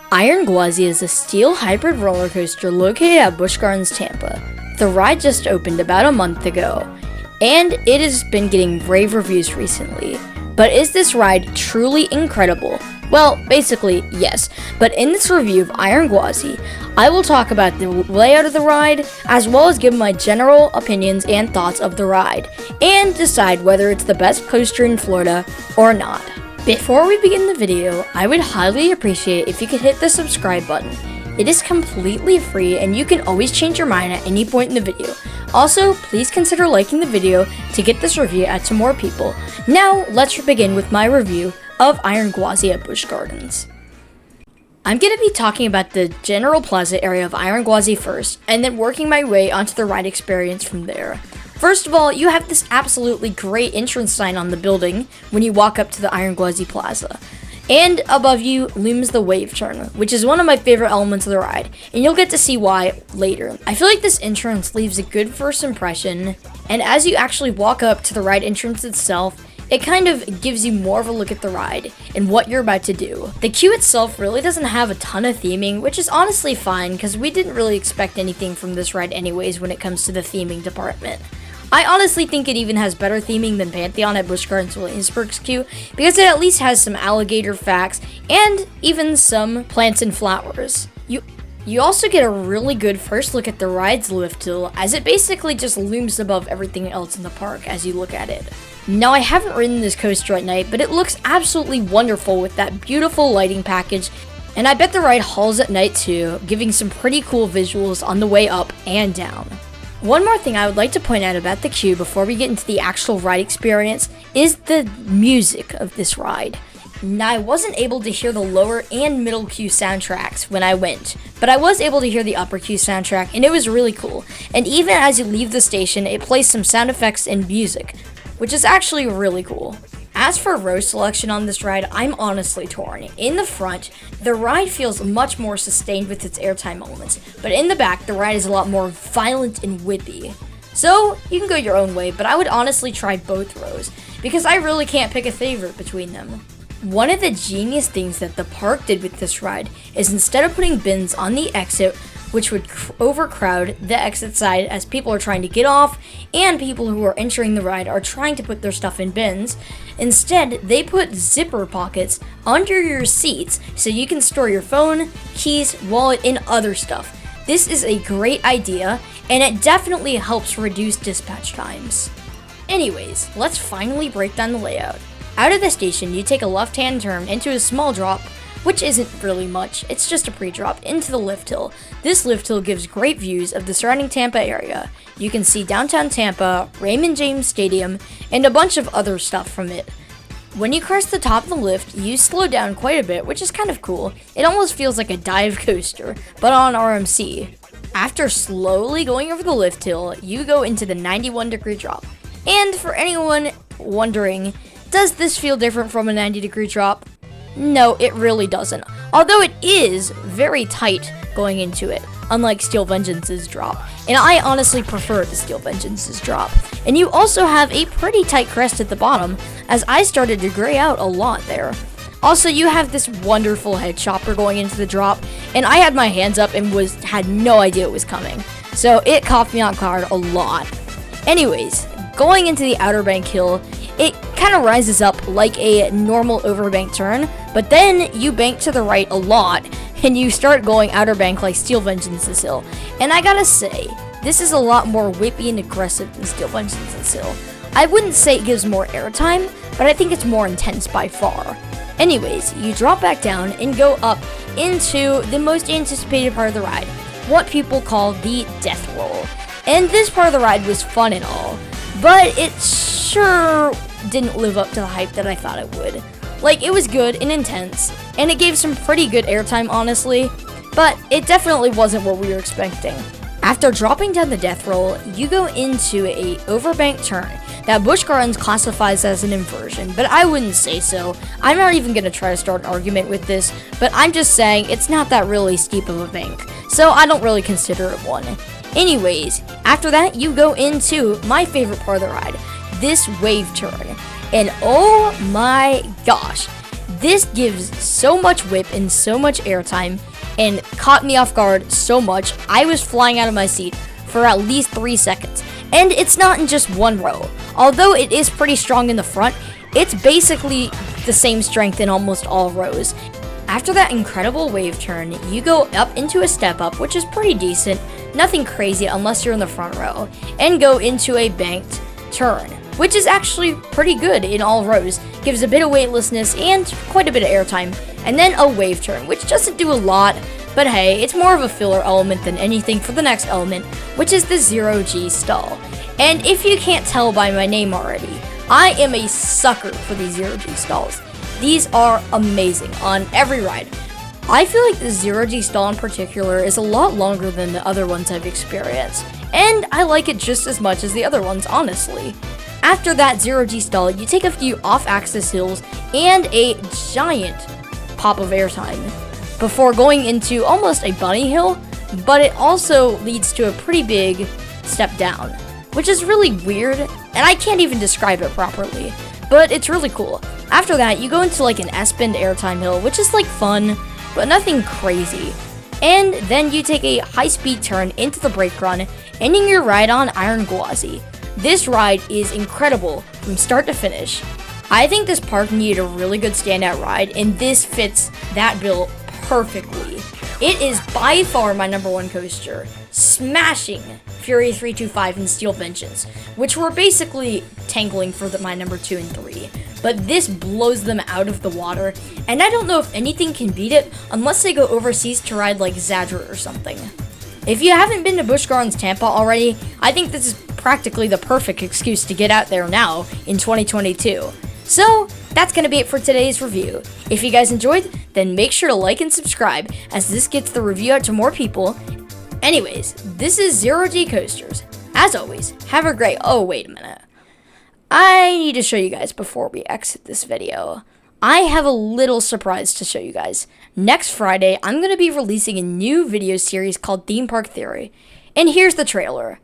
Iron Gwazi is a steel hybrid roller coaster located at Busch Gardens Tampa. The ride just opened about a month ago, and it has been getting rave reviews recently. But is this ride truly incredible? Well, basically, yes. But in this review of Iron Gwazi, I will talk about the layout of the ride, as well as give my general opinions and thoughts of the ride, and decide whether it's the best coaster in Florida or not. Before we begin the video, I would highly appreciate if you could hit the subscribe button. It is completely free and you can always change your mind at any point in the video. Also, please consider liking the video to get this review out to more people. Now, let's begin with my review of Iron Gwazi at Busch Gardens. I'm going to be talking about the general plaza area of Iron Gwazi first, and then working my way onto the ride experience from there. First of all, you have this absolutely great entrance sign on the building when you walk up to the Iron Gwazi Plaza. And above you looms the wave turn, which is one of my favorite elements of the ride, and you'll get to see why later. I feel like this entrance leaves a good first impression, and as you actually walk up to the ride entrance itself, it kind of gives you more of a look at the ride and what you're about to do. The queue itself really doesn't have a ton of theming, which is honestly fine because we didn't really expect anything from this ride anyways when it comes to the theming department. I honestly think it even has better theming than Pantheon at Busch Gardens Williamsburg's queue because it at least has some alligator facts and even some plants and flowers. You also get a really good first look at the ride's lift hill as it basically just looms above everything else in the park as you look at it. Now, I haven't ridden this coaster at night, but it looks absolutely wonderful with that beautiful lighting package, and I bet the ride hauls at night too, giving some pretty cool visuals on the way up and down. One more thing I would like to point out about the queue before we get into the actual ride experience is the music of this ride. Now, I wasn't able to hear the lower and middle queue soundtracks when I went, but I was able to hear the upper queue soundtrack, and it was really cool. And even as you leave the station, it plays some sound effects and music, which is actually really cool. As for row selection on this ride, I'm honestly torn. In the front, the ride feels much more sustained with its airtime elements, but in the back, the ride is a lot more violent and whippy. So, you can go your own way, but I would honestly try both rows, because I really can't pick a favorite between them. One of the genius things that the park did with this ride is instead of putting bins on the exit, which would overcrowd the exit side as people are trying to get off and people who are entering the ride are trying to put their stuff in bins. Instead, they put zipper pockets under your seats so you can store your phone, keys, wallet, and other stuff. This is a great idea, and it definitely helps reduce dispatch times. Anyways, let's finally break down the layout. Out of the station, you take a left-hand turn into a small drop, which isn't really much, it's just a pre-drop, into the lift hill. This lift hill gives great views of the surrounding Tampa area. You can see downtown Tampa, Raymond James Stadium, and a bunch of other stuff from it. When you cross the top of the lift, you slow down quite a bit, which is kind of cool. It almost feels like a dive coaster, but on RMC. After slowly going over the lift hill, you go into the 91-degree drop. And for anyone wondering, does this feel different from a 90-degree drop? No, it really doesn't. Although it is very tight going into it, unlike Steel Vengeance's drop. And I honestly prefer the Steel Vengeance's drop. And you also have a pretty tight crest at the bottom, as I started to gray out a lot there. Also, you have this wonderful head chopper going into the drop, and I had my hands up and had no idea it was coming. So it caught me off guard a lot. Anyways, going into the Outer Bank Hill, it kind of rises up like a normal overbank turn, but then you bank to the right a lot, and you start going Outer Bank like Steel Vengeance's hill. And I gotta say, this is a lot more whippy and aggressive than Steel Vengeance's hill. I wouldn't say it gives more airtime, but I think it's more intense by far. Anyways, you drop back down and go up into the most anticipated part of the ride, what people call the death roll. And this part of the ride was fun and all, but it sure didn't live up to the hype that I thought it would. Like, it was good and intense, and it gave some pretty good airtime, honestly, but it definitely wasn't what we were expecting. After dropping down the death roll, you go into a overbank turn that Busch Gardens classifies as an inversion, but I wouldn't say so. I'm not even going to try to start an argument with this, but I'm just saying it's not that really steep of a bank, so I don't really consider it one. Anyways, after that, you go into my favorite part of the ride, this wave turn. And oh my gosh, This gives so much whip and so much airtime and caught me off guard so much I was flying out of my seat for at least 3 seconds. And it's not in just one row. Although it is pretty strong in the front, it's basically the same strength in almost all rows. After that incredible wave turn, you go up into a step up, which is pretty decent, nothing crazy unless you're in the front row, and go into a banked turn, which is actually pretty good in all rows, gives a bit of weightlessness and quite a bit of airtime, and then a wave turn, which doesn't do a lot, but hey, it's more of a filler element than anything for the next element, which is the 0G stall. And if you can't tell by my name already, I am a sucker for these 0G stalls. These are amazing on every ride. I feel like the 0G stall in particular is a lot longer than the other ones I've experienced, and I like it just as much as the other ones, honestly. After that 0G stall, you take a few off-axis hills and a giant pop of airtime before going into almost a bunny hill, but it also leads to a pretty big step down, which is really weird, and I can't even describe it properly, but it's really cool. After that, you go into like an S-bend airtime hill, which is like fun, but nothing crazy. And then you take a high-speed turn into the brake run, ending your ride on Iron Gwazi. This ride is incredible from start to finish. I think this park needed a really good standout ride, and this fits that bill perfectly. It is by far my number one coaster, smashing Fury 325 and Steel Vengeance, which were basically tangling for my number 2 and 3. But this blows them out of the water, and I don't know if anything can beat it unless they go overseas to ride like Zadra or something. If you haven't been to Busch Gardens Tampa already, I think this is practically the perfect excuse to get out there now in 2022. So, that's going to be it for today's review. If you guys enjoyed, then make sure to like and subscribe, as this gets the review out to more people. Anyways, this is 0G Coasters. As always, have a great... Oh, wait a minute. I need to show you guys before we exit this video. I have a little surprise to show you guys. Next Friday, I'm going to be releasing a new video series called Theme Park Theory. And here's the trailer.